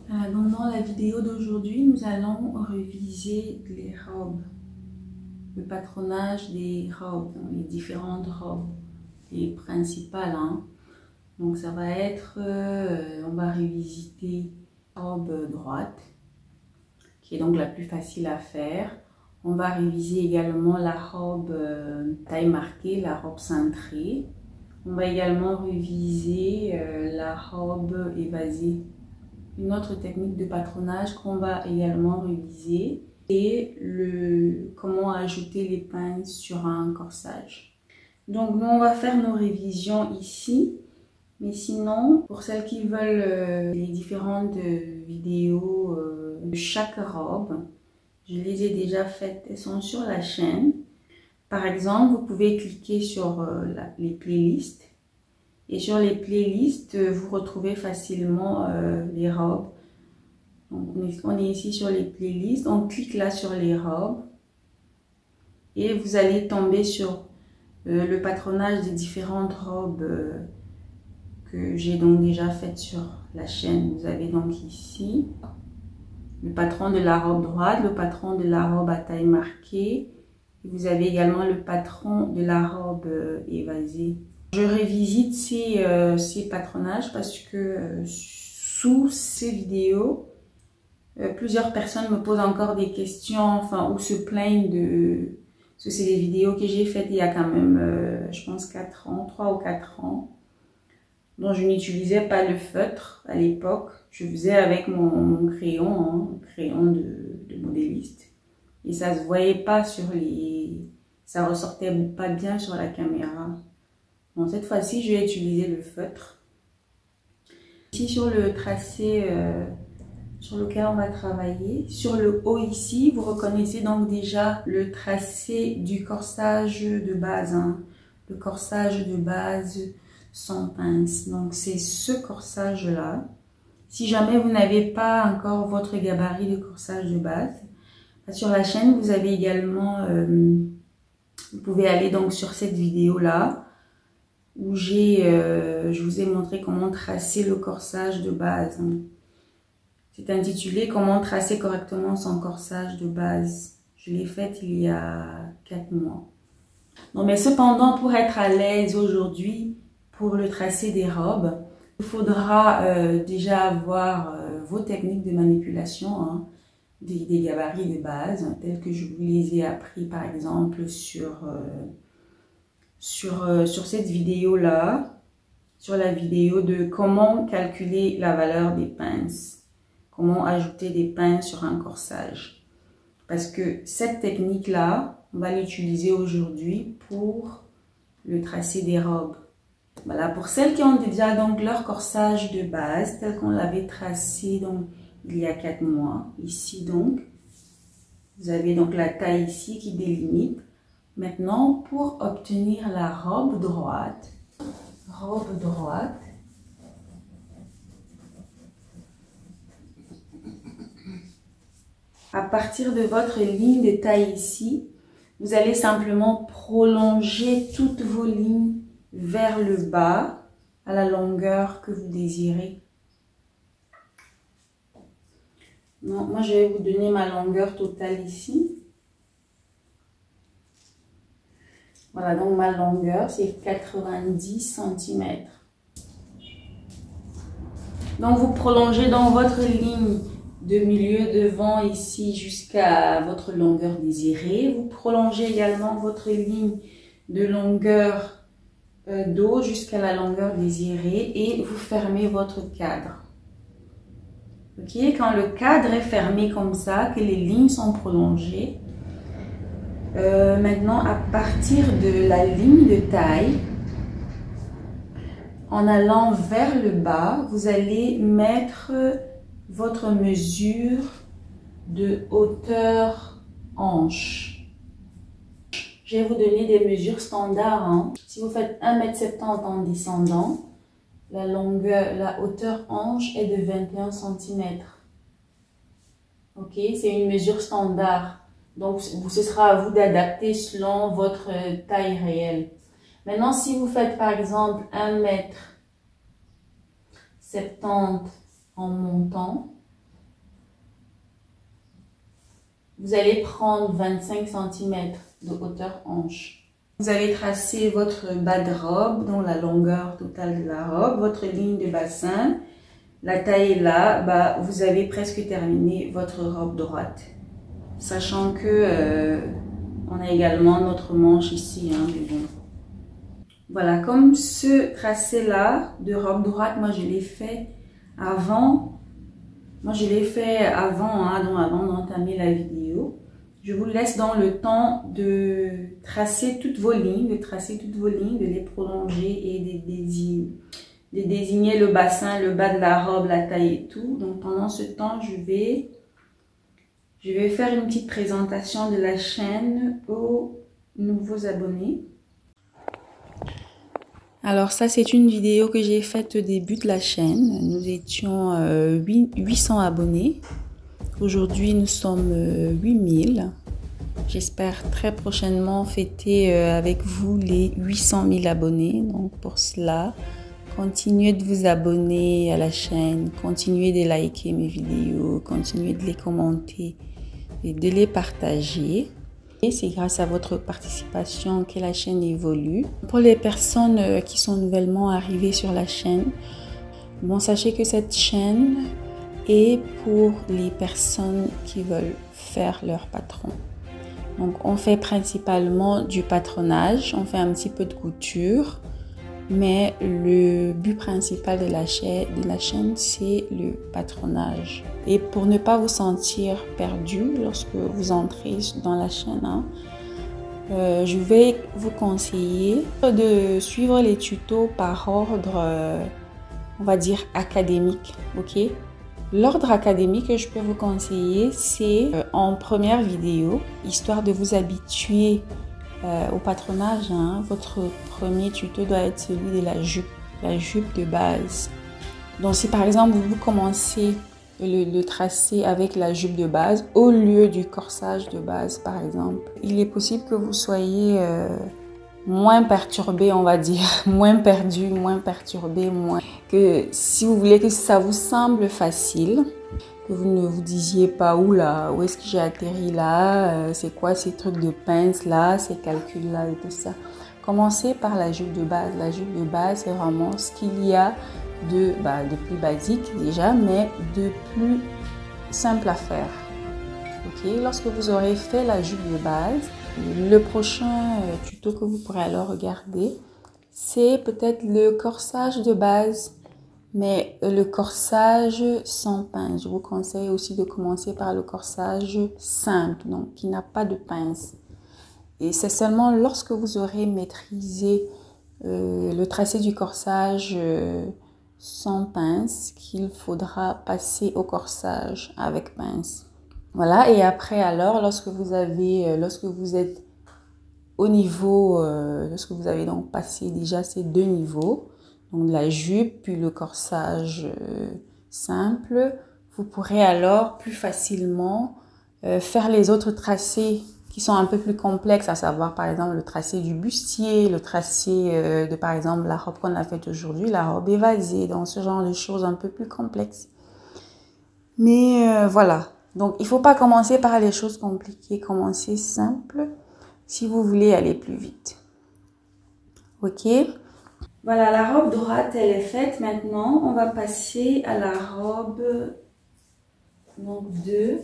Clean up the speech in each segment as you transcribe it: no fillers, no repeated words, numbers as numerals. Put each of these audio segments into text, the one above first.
Donc dans la vidéo d'aujourd'hui, nous allons réviser les robes, le patronage des robes, les différentes robes, les principales. Donc ça va être, on va revisiter la robe droite, qui est donc la plus facile à faire. On va réviser également la robe taille marquée, la robe cintrée. On va également réviser la robe évasée. Une autre technique de patronage qu'on va également réviser et comment ajouter les pinces sur un corsage. Donc nous on va faire nos révisions ici, mais sinon pour celles qui veulent les différentes vidéos de chaque robe, je les ai déjà faites, elles sont sur la chaîne. Par exemple, vous pouvez cliquer sur les playlists. Et sur les playlists, vous retrouvez facilement les robes. Donc, on est ici sur les playlists. On clique là sur les robes. Et vous allez tomber sur le patronage des différentes robes que j'ai donc déjà faites sur la chaîne. Vous avez donc ici le patron de la robe droite, le patron de la robe à taille marquée. Et vous avez également le patron de la robe évasée. Je révisite ces patronages parce que sous ces vidéos, plusieurs personnes me posent encore des questions, enfin, ou se plaignent de... Parce que c'est des vidéos que j'ai faites il y a quand même, je pense, 4 ans, 3 ou 4 ans, dont je n'utilisais pas le feutre à l'époque. Je faisais avec mon crayon, crayon de modéliste. Et ça se voyait pas sur les... Ça ressortait pas bien sur la caméra. Bon, cette fois-ci, je vais utiliser le feutre. Ici, sur le tracé sur lequel on va travailler, sur le haut ici, vous reconnaissez donc déjà le tracé du corsage de base. Le corsage de base sans pince. Donc, c'est ce corsage-là. Si jamais vous n'avez pas encore votre gabarit de corsage de base, sur la chaîne, vous avez également... vous pouvez aller donc sur cette vidéo-là, où je vous ai montré comment tracer le corsage de base. C'est intitulé « Comment tracer correctement son corsage de base ». Je l'ai fait il y a 4 mois. Non, mais cependant, pour être à l'aise aujourd'hui, pour le tracé des robes, il faudra déjà avoir vos techniques de manipulation, des gabarits de base, tels que je vous les ai appris par exemple sur cette vidéo-là, sur la vidéo de comment calculer la valeur des pinces, comment ajouter des pinces sur un corsage. Parce que cette technique-là, on va l'utiliser aujourd'hui pour le tracé des robes. Voilà, pour celles qui ont déjà donc leur corsage de base, tel qu'on l'avait tracé donc, il y a 4 mois. Ici donc, vous avez donc la taille ici qui délimite. Maintenant, pour obtenir la robe droite, à partir de votre ligne de taille ici, vous allez simplement prolonger toutes vos lignes vers le bas à la longueur que vous désirez. Non, moi, je vais vous donner ma longueur totale ici. Voilà, donc ma longueur, c'est 90 cm. Donc, vous prolongez dans votre ligne de milieu devant ici jusqu'à votre longueur désirée. Vous prolongez également votre ligne de longueur dos jusqu'à la longueur désirée et vous fermez votre cadre. Ok, quand le cadre est fermé comme ça, que les lignes sont prolongées, maintenant à partir de la ligne de taille, en allant vers le bas, vous allez mettre votre mesure de hauteur hanche. Je vais vous donner des mesures standards. Si vous faites 1,70 m en descendant, la hauteur hanche est de 21 cm. Ok, c'est une mesure standard. Donc, ce sera à vous d'adapter selon votre taille réelle. Maintenant, si vous faites par exemple 1,70 m en montant, vous allez prendre 25 cm de hauteur hanche. Vous allez tracer votre bas de robe, donc la longueur totale de la robe, votre ligne de bassin. La taille est là, bah, vous avez presque terminé votre robe droite. Sachant que on a également notre manche ici, hein, mais bon. Voilà, comme ce tracé-là de robe droite, moi je l'ai fait avant. Moi je l'ai fait avant, hein, donc avant d'entamer la vidéo. Je vous laisse dans le temps de tracer toutes vos lignes, de les prolonger et de désigner le bassin, le bas de la robe, la taille et tout. Donc pendant ce temps, je vais faire une petite présentation de la chaîne aux nouveaux abonnés. Alors ça, c'est une vidéo que j'ai faite au début de la chaîne. Nous étions 800 abonnés. Aujourd'hui, nous sommes 8000. J'espère très prochainement fêter avec vous les 800 000 abonnés. Donc pour cela, continuez de vous abonner à la chaîne, continuez de liker mes vidéos, continuez de les commenter et de les partager. Et c'est grâce à votre participation que la chaîne évolue. Pour les personnes qui sont nouvellement arrivées sur la chaîne, bon, sachez que cette chaîne est pour les personnes qui veulent faire leur patron. Donc on fait principalement du patronage, on fait un petit peu de couture, mais le but principal de la chaîne, c'est le patronage. Et pour ne pas vous sentir perdu lorsque vous entrez dans la chaîne, hein, je vais vous conseiller de suivre les tutos par ordre, on va dire académique, ok? L'ordre académique que je peux vous conseiller, c'est en première vidéo, histoire de vous habituer au patronage, hein. Votre premier tuto doit être celui de la jupe de base. Donc si par exemple vous commencez le tracer avec la jupe de base au lieu du corsage de base par exemple, il est possible que vous soyez moins perturbé, on va dire, moins perdu, moins perturbé, moins que si vous voulez que ça vous semble facile, que vous ne vous disiez pas où est-ce que j'ai atterri là, c'est quoi ces trucs de pince là, ces calculs là et tout ça. Commencez par la jupe de base. La jupe de base, c'est vraiment ce qu'il y a de plus basique déjà, mais de plus simple à faire. Ok, lorsque vous aurez fait la jupe de base, le prochain tuto que vous pourrez alors regarder, c'est peut-être le corsage de base, mais le corsage sans pince. Je vous conseille aussi de commencer par le corsage simple, donc qui n'a pas de pince. Et c'est seulement lorsque vous aurez maîtrisé le tracé du corsage sans pince qu'il faudra passer au corsage avec pince. Voilà, et après alors, lorsque vous êtes au niveau, lorsque vous avez donc passé déjà ces deux niveaux, donc la jupe puis le corsage simple, vous pourrez alors plus facilement faire les autres tracés qui sont un peu plus complexes, à savoir par exemple le tracé du bustier, le tracé de par exemple la robe qu'on a faite aujourd'hui, la robe évasée, donc ce genre de choses un peu plus complexes. Mais voilà, donc il ne faut pas commencer par les choses compliquées, commencez simple si vous voulez aller plus vite. Ok, voilà, la robe droite elle est faite. Maintenant on va passer à la robe donc 2.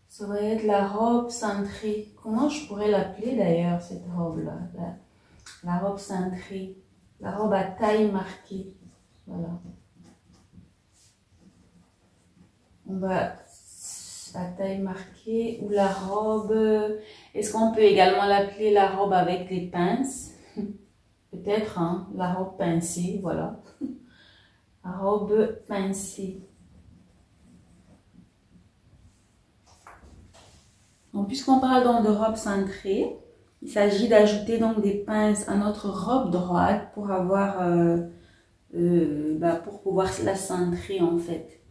Ça va être la robe cintrée. Comment je pourrais l'appeler d'ailleurs cette robe-là? La robe cintrée. La robe à taille marquée. Voilà. On va à taille marquée ou la robe... Est-ce qu'on peut également l'appeler la robe avec les pinces? Peut-être, hein? La robe pincée, voilà. La robe pincée. Donc, puisqu'on parle donc de robe cintrée, il s'agit d'ajouter donc des pinces à notre robe droite pour avoir, pour pouvoir la cintrer en fait.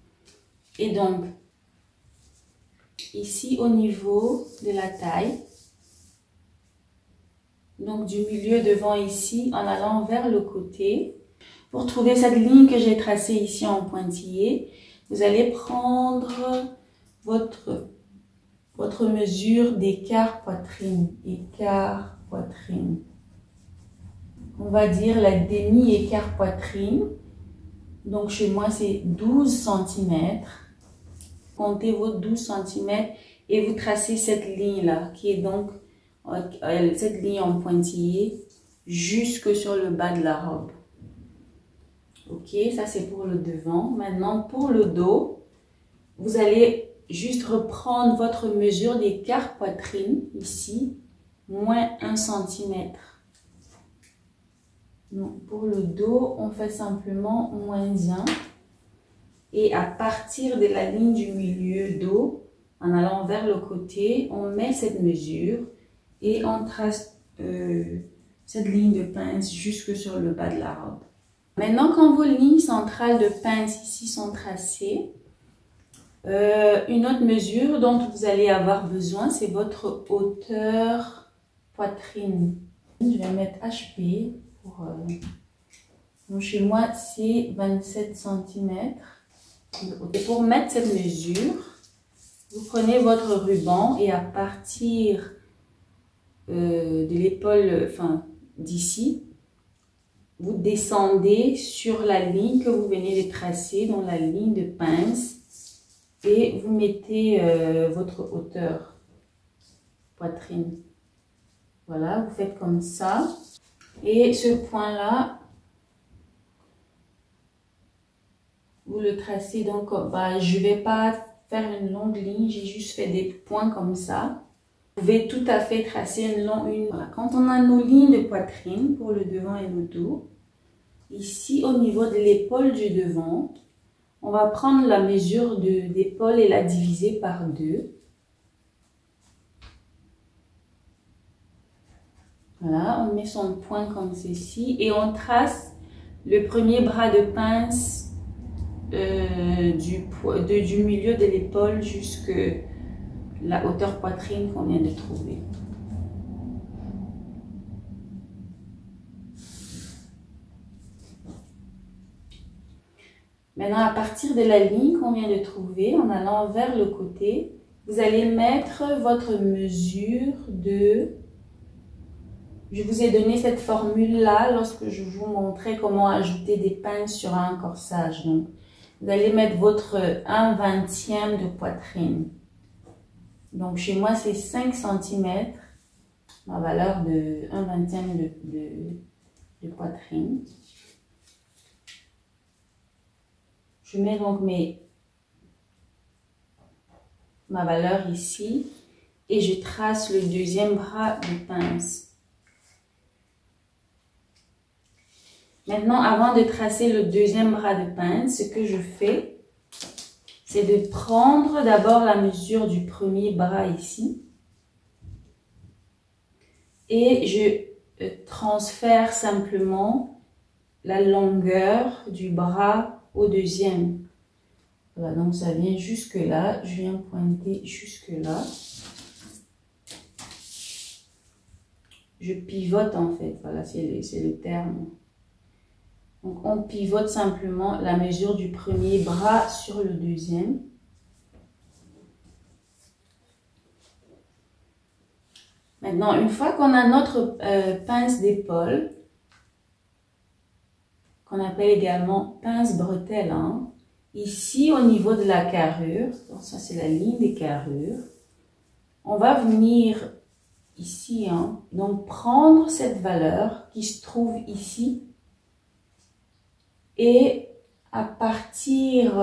Et donc, ici au niveau de la taille, donc du milieu devant ici, en allant vers le côté, pour trouver cette ligne que j'ai tracée ici en pointillé, vous allez prendre votre mesure d'écart poitrine. Écart poitrine. On va dire la demi-écart poitrine. Donc chez moi c'est 12 cm. Comptez vos 12 cm et vous tracez cette ligne là qui est donc cette ligne en pointillé jusque sur le bas de la robe. Ok, ça c'est pour le devant. Maintenant pour le dos, vous allez juste reprendre votre mesure d'écart poitrine ici, moins 1 cm. Donc pour le dos, on fait simplement moins 1. Et à partir de la ligne du milieu dos, en allant vers le côté, on met cette mesure et on trace cette ligne de pince jusque sur le bas de la robe. Maintenant, quand vos lignes centrales de pince ici sont tracées, une autre mesure dont vous allez avoir besoin, c'est votre hauteur poitrine. Je vais mettre HP pour... donc chez moi, c'est 27 cm. Et pour mettre cette mesure, vous prenez votre ruban et à partir de l'épaule, enfin d'ici, vous descendez sur la ligne que vous venez de tracer, dans la ligne de pince, et vous mettez votre hauteur poitrine. Voilà, vous faites comme ça. Et ce point-là, vous le tracez donc, je ne vais pas faire une longue ligne, j'ai juste fait des points comme ça. Vous pouvez tout à fait tracer voilà. Quand on a nos lignes de poitrine pour le devant et le dos, ici au niveau de l'épaule du devant, on va prendre la mesure d'épaule et la diviser par 2. Voilà, on met son point comme ceci et on trace le premier bras de pince du milieu de l'épaule jusque la hauteur poitrine qu'on vient de trouver. Maintenant, à partir de la ligne qu'on vient de trouver, en allant vers le côté, vous allez mettre votre mesure de... Je vous ai donné cette formule-là lorsque je vous montrais comment ajouter des pinces sur un corsage. Donc, vous allez mettre votre 1/20e de poitrine. Donc, chez moi, c'est 5 cm, ma valeur de 1/20e de poitrine. Je mets donc ma valeur ici et je trace le deuxième bras de pince. Maintenant, avant de tracer le deuxième bras de pince, ce que je fais, c'est de prendre d'abord la mesure du premier bras ici. Et je transfère simplement la longueur du bras au deuxième. Voilà, donc ça vient jusque là. Je viens pointer jusque là. Je pivote en fait. Voilà, c'est le terme. Donc, on pivote simplement la mesure du premier bras sur le deuxième. Maintenant, une fois qu'on a notre pince d'épaule, qu'on appelle également pince bretelle, hein, ici au niveau de la carrure, donc ça c'est la ligne des carrures, on va venir ici, hein, donc prendre cette valeur qui se trouve ici. Et à partir,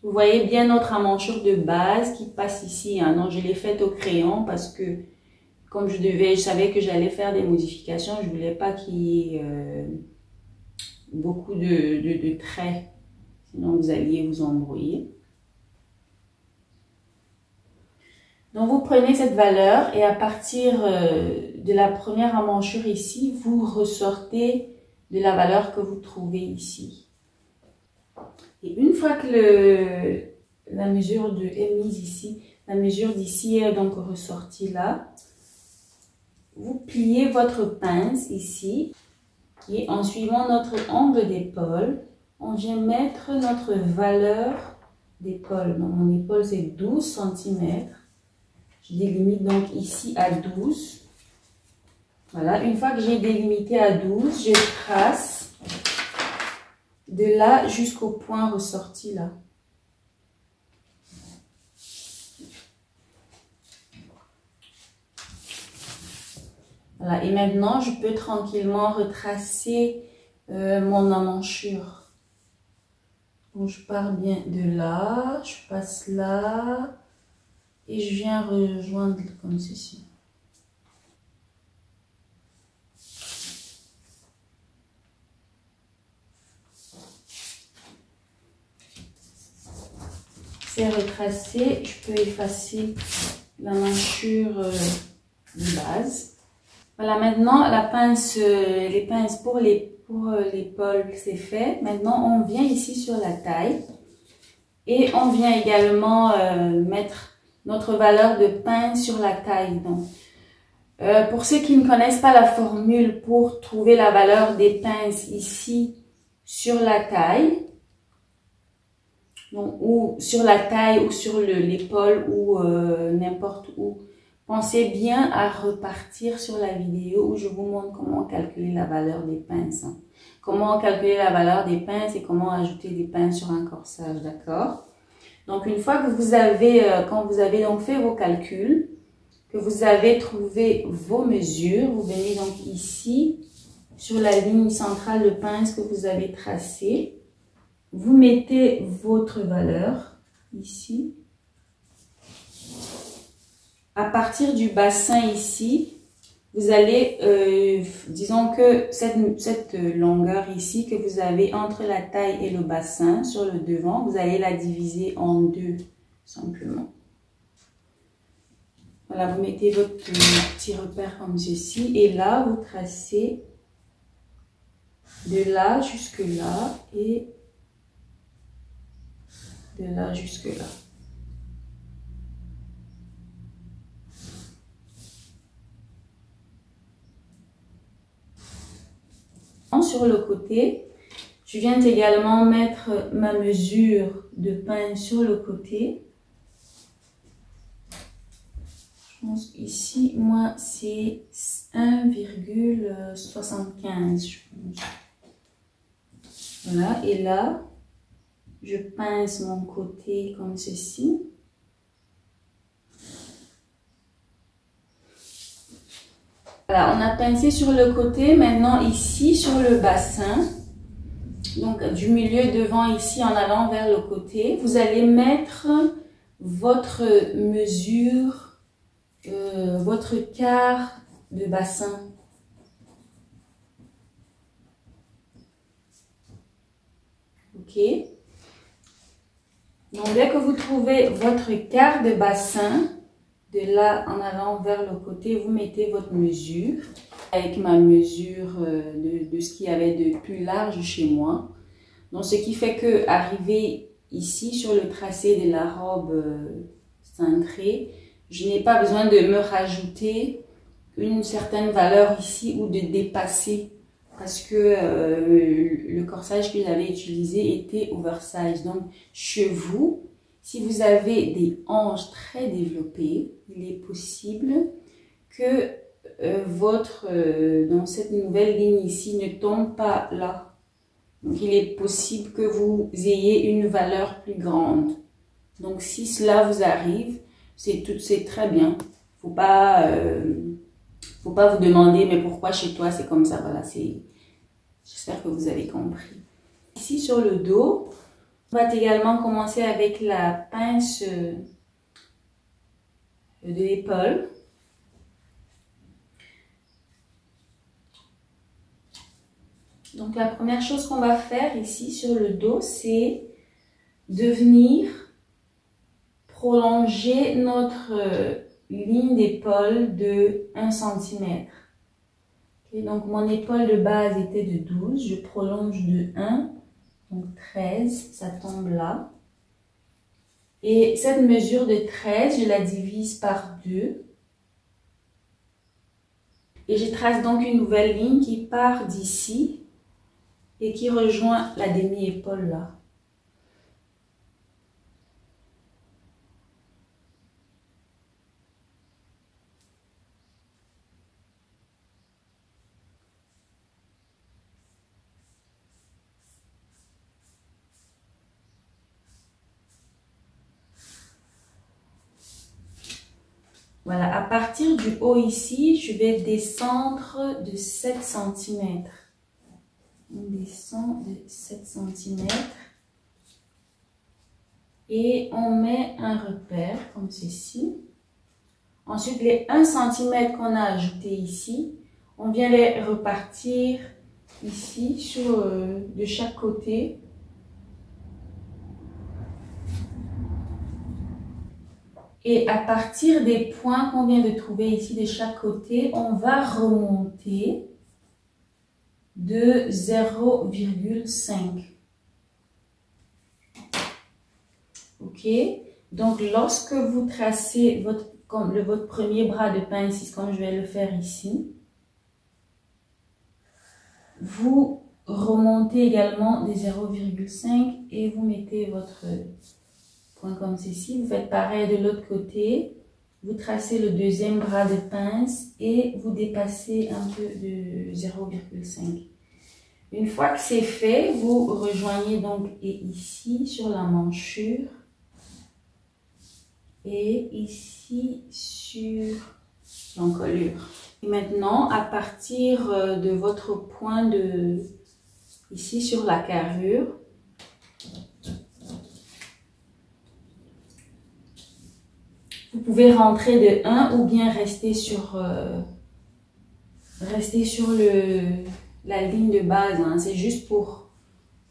vous voyez bien notre emmanchure de base qui passe ici. Hein. Non, je l'ai faite au crayon parce que comme je savais que j'allais faire des modifications, je voulais pas qu'il y ait beaucoup de traits. Sinon, vous alliez vous embrouiller. Donc, vous prenez cette valeur et à partir de la première emmanchure ici, vous ressortez de la valeur que vous trouvez ici. Et une fois que la mesure est mise ici, la mesure d'ici est donc ressortie là, vous pliez votre pince ici et en suivant notre angle d'épaule, on vient mettre notre valeur d'épaule. Donc mon épaule c'est 12 cm. Je délimite donc ici à 12. Voilà, une fois que j'ai délimité à 12, je trace de là jusqu'au point ressorti là. Voilà, et maintenant je peux tranquillement retracer mon emmanchure. Donc je pars bien de là, je passe là et je viens rejoindre comme ceci. C'est retracé, je peux effacer la manchure de base. Voilà, maintenant la pince, les pinces pour l'épaule, c'est fait. Maintenant, on vient ici sur la taille et on vient également mettre notre valeur de pince sur la taille. Donc, pour ceux qui ne connaissent pas la formule pour trouver la valeur des pinces ici sur la taille, donc, ou sur la taille ou sur l'épaule ou n'importe où, pensez bien à repartir sur la vidéo où je vous montre comment calculer la valeur des pinces. Hein. Comment calculer la valeur des pinces et comment ajouter des pinces sur un corsage, d'accord? Donc, une fois que vous avez, quand vous avez donc fait vos calculs, que vous avez trouvé vos mesures, vous venez donc ici, sur la ligne centrale de pince que vous avez tracée, vous mettez votre valeur ici. À partir du bassin ici, vous allez, disons que cette longueur ici que vous avez entre la taille et le bassin sur le devant, vous allez la diviser en deux simplement. Voilà, vous mettez votre petit repère comme ceci et là, vous tracez de là jusque là et de là jusque là. Sur le côté, je viens également mettre ma mesure de pince sur le côté. Je pense ici, moi, c'est 1,75. Voilà, et là, je pince mon côté comme ceci. Voilà, on a pincé sur le côté, maintenant ici sur le bassin, donc du milieu devant ici en allant vers le côté, vous allez mettre votre mesure, votre quart de bassin. Ok. Donc dès que vous trouvez votre quart de bassin, de là en allant vers le côté, vous mettez votre mesure avec ma mesure de ce qu'il y avait de plus large chez moi. Donc ce qui fait que arrivé ici sur le tracé de la robe cintrée, je n'ai pas besoin de me rajouter une certaine valeur ici ou de dépasser parce que le corsage que j'avais utilisé était oversize. Donc chez vous, si vous avez des hanches très développées, il est possible que dans cette nouvelle ligne ici ne tombe pas là. Donc il est possible que vous ayez une valeur plus grande. Donc si cela vous arrive, c'est très bien. Faut pas vous demander mais pourquoi chez toi c'est comme ça. Voilà, j'espère que vous avez compris. Ici sur le dos, on va également commencer avec la pince de l'épaule. Donc la première chose qu'on va faire ici sur le dos, c'est de venir prolonger notre ligne d'épaule de 1 cm. Okay, donc mon épaule de base était de 12, je prolonge de 1, donc 13, ça tombe là. Et cette mesure de 13, je la divise par 2. Et je trace donc une nouvelle ligne qui part d'ici et qui rejoint la demi-épaule là. Voilà, à partir du haut ici, je vais descendre de 7 cm. On descend de 7 cm. Et on met un repère comme ceci. Ensuite, les 1 cm qu'on a ajouté ici, on vient les repartir ici de chaque côté. Et à partir des points qu'on vient de trouver ici de chaque côté, on va remonter de 0,5. Ok, donc lorsque vous tracez votre premier bras de pince, comme je vais le faire ici, vous remontez également de 0,5 et vous mettez votre point comme ceci. Vous faites pareil de l'autre côté, vous tracez le deuxième bras de pince et vous dépassez un peu de 0,5. Une fois que c'est fait, vous rejoignez donc ici sur la manchure et ici sur l'encolure. Et maintenant, à partir de votre point ici sur la carrure, vous pouvez rentrer de 1 ou bien rester sur la ligne de base. Hein. C'est juste pour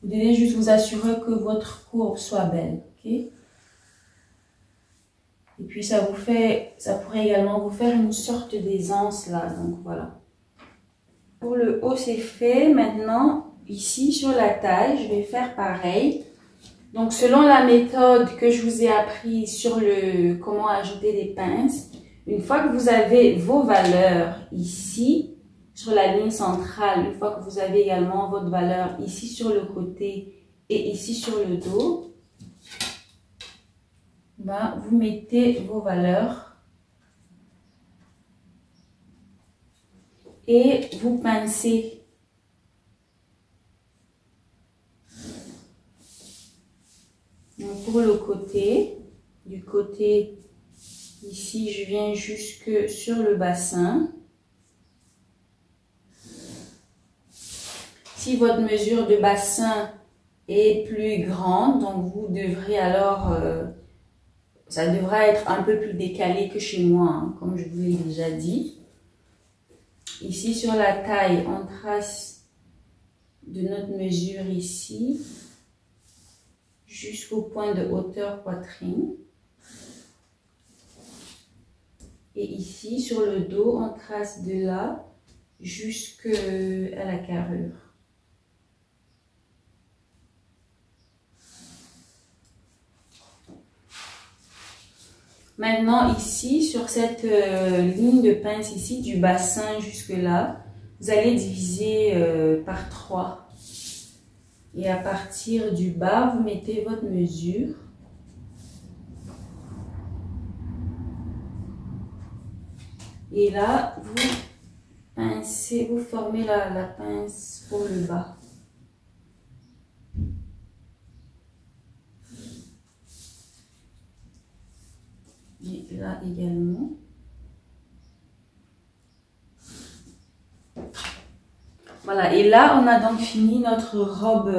vous devez juste vous assurer que votre courbe soit belle. Okay? Et puis ça pourrait également vous faire une sorte d'aisance là, donc voilà. Pour le haut c'est fait, maintenant ici sur la taille, je vais faire pareil. Donc selon la méthode que je vous ai appris sur comment ajouter des pinces, une fois que vous avez vos valeurs ici sur la ligne centrale, une fois que vous avez également votre valeur ici sur le côté et ici sur le dos, vous mettez vos valeurs et vous pincez. Donc pour le côté, du côté ici, je viens jusque sur le bassin. Si votre mesure de bassin est plus grande, donc vous devrez alors ça devra être un peu plus décalé que chez moi, hein, comme je vous l'ai déjà dit. Ici, sur la taille, on trace de notre mesure ici jusqu'au point de hauteur poitrine. Et ici, sur le dos, on trace de là jusqu'à la carrure. Maintenant ici, sur cette ligne de pince ici, du bassin jusque là, vous allez diviser par 3. Et à partir du bas, vous mettez votre mesure. Et là, vous pincez, vous formez la pince pour le bas. Et là également. Voilà, et là on a donc fini notre robe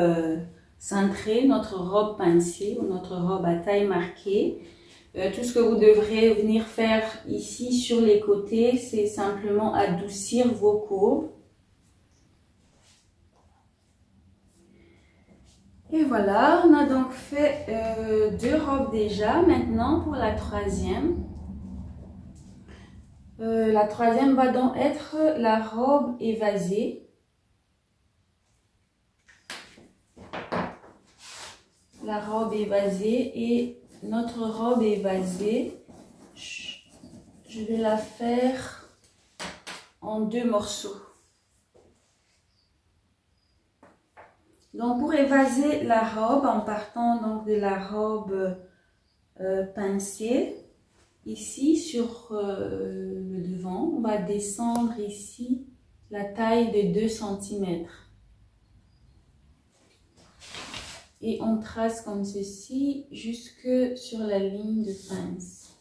cintrée, notre robe pincée ou notre robe à taille marquée. Tout ce que vous devrez venir faire ici sur les côtés, c'est simplement adoucir vos courbes. Et voilà, on a donc fait 2 robes déjà. Maintenant pour la troisième. La troisième va donc être la robe évasée. La robe évasée et notre robe évasée, je vais la faire en 2 morceaux. Donc pour évaser la robe, en partant donc de la robe pincée, ici sur le devant, on va descendre ici la taille de 2 cm. Et on trace comme ceci jusque sur la ligne de pince.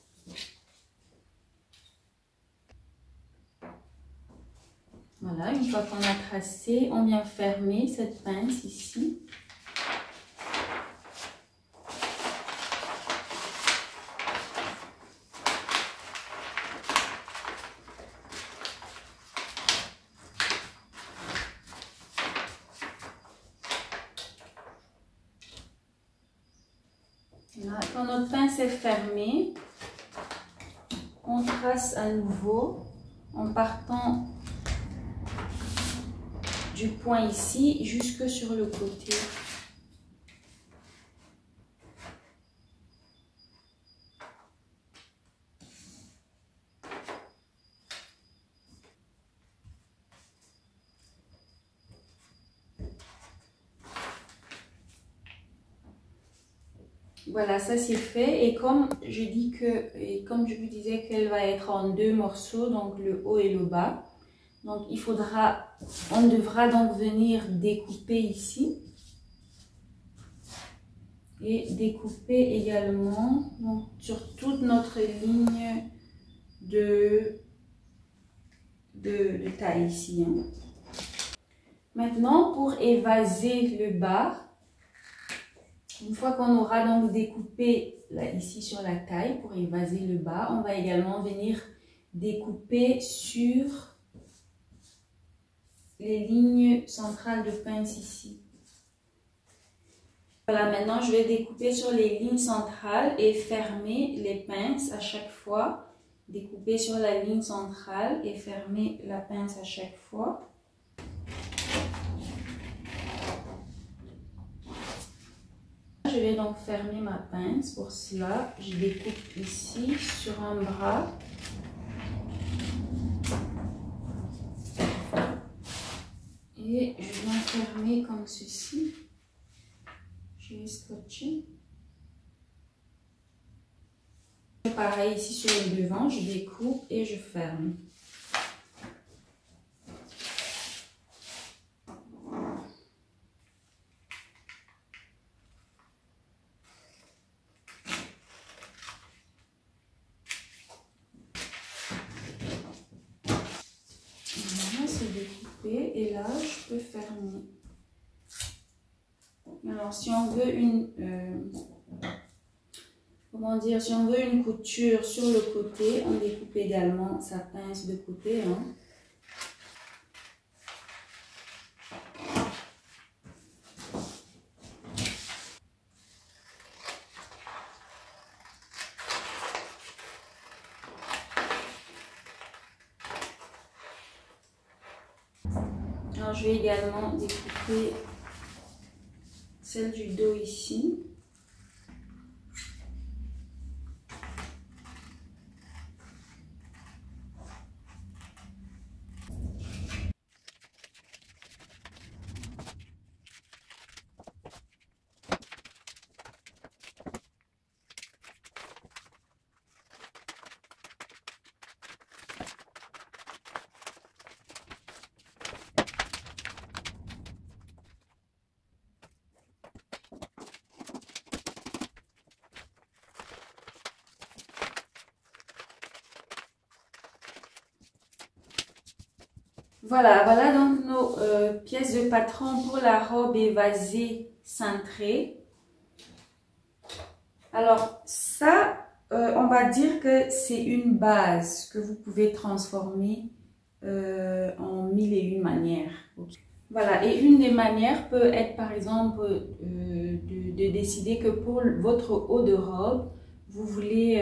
Voilà, une fois qu'on a tracé, on vient fermer cette pince ici. Là, quand notre pince est fermée, on trace à nouveau en partant du point ici jusque sur le côté. Voilà, ça c'est fait. Et comme je dis que, et comme je vous disais qu'elle va être en deux morceaux, donc le haut et le bas. Donc on devra donc venir découper ici. Et découper également donc, sur toute notre ligne de taille ici. Hein. Maintenant, pour évaser le bas, une fois qu'on aura donc découpé là, ici sur la taille, pour évaser le bas, on va également venir découper sur les lignes centrales de pince ici. Voilà, maintenant je vais découper sur les lignes centrales et fermer les pinces à chaque fois. Découper sur la ligne centrale et fermer la pince à chaque fois. Je vais donc fermer ma pince. Pour cela, je découpe ici sur un bras. Et je viens fermer comme ceci. Je vais scotcher. Pareil ici sur le devant, je découpe et je ferme. Voilà, c'est découpé et là je peux fermer. Alors si on veut si on veut une couture sur le côté, on découpe également sa pince de côté. Hein. Alors je vais également découper celle du dos ici. Voilà donc nos pièces de patron pour la robe évasée cintrée. Alors ça, on va dire que c'est une base que vous pouvez transformer en mille et une manières. Okay. Voilà, et une des manières peut être par exemple de décider que pour votre haut de robe, vous voulez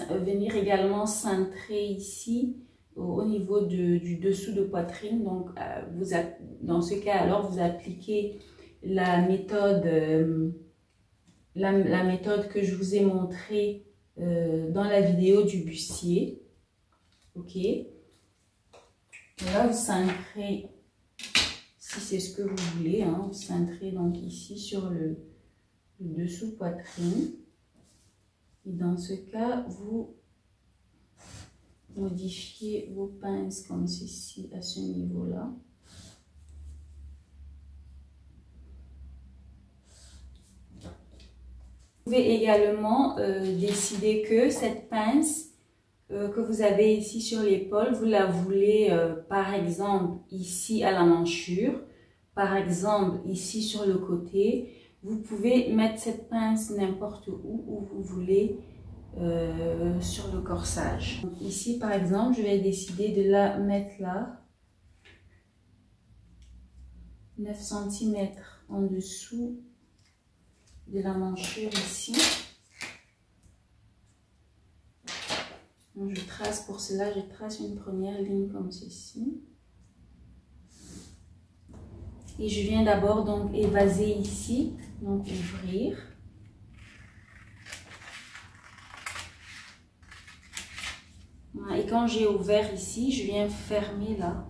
venir également cintrer ici au niveau du dessous de poitrine. Donc, dans ce cas, alors, vous appliquez la méthode, la méthode que je vous ai montrée dans la vidéo du bustier. Ok. Et là, vous cintrez, si c'est ce que vous voulez, hein, vous cintrez donc ici sur le dessous poitrine. Et dans ce cas, vous modifiez vos pinces comme ceci à ce niveau-là. Vous pouvez également décider que cette pince que vous avez ici sur l'épaule, vous la voulez par exemple ici à la manchure, par exemple ici sur le côté, vous pouvez mettre cette pince n'importe où vous voulez sur le corsage. Donc, ici par exemple, je vais décider de la mettre là, 9 cm en dessous de la manchure ici. Donc, je trace pour cela, je trace une première ligne comme ceci. Et je viens d'abord donc évaser ici, donc ouvrir. Voilà, et quand j'ai ouvert ici, je viens fermer là.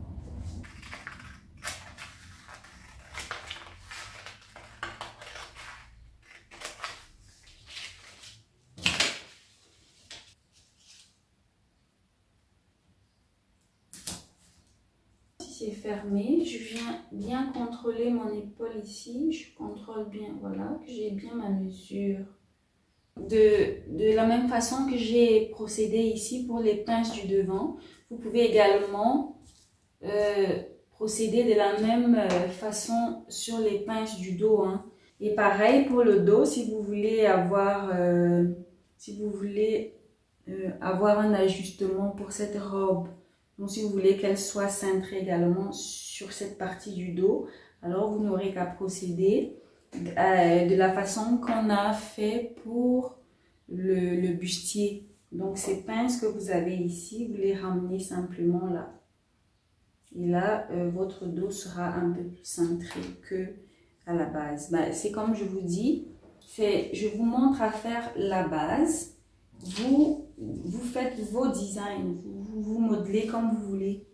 C'est fermé, je viens bien contrôler mon épaule ici, je contrôle bien, voilà, que j'ai bien ma mesure. De la même façon que j'ai procédé ici pour les pinces du devant, vous pouvez également procéder de la même façon sur les pinces du dos, hein. Et pareil pour le dos, si vous voulez avoir, avoir un ajustement pour cette robe. Donc, si vous voulez qu'elle soit cintrée également sur cette partie du dos, alors vous n'aurez qu'à procéder de la façon qu'on a fait pour le bustier. Donc, ces pinces que vous avez ici, vous les ramenez simplement là. Et là, votre dos sera un peu plus cintré que à la base. Ben, c'est comme je vous dis, je vous montre à faire la base. Vous faites vos designs, vous modelez comme vous voulez.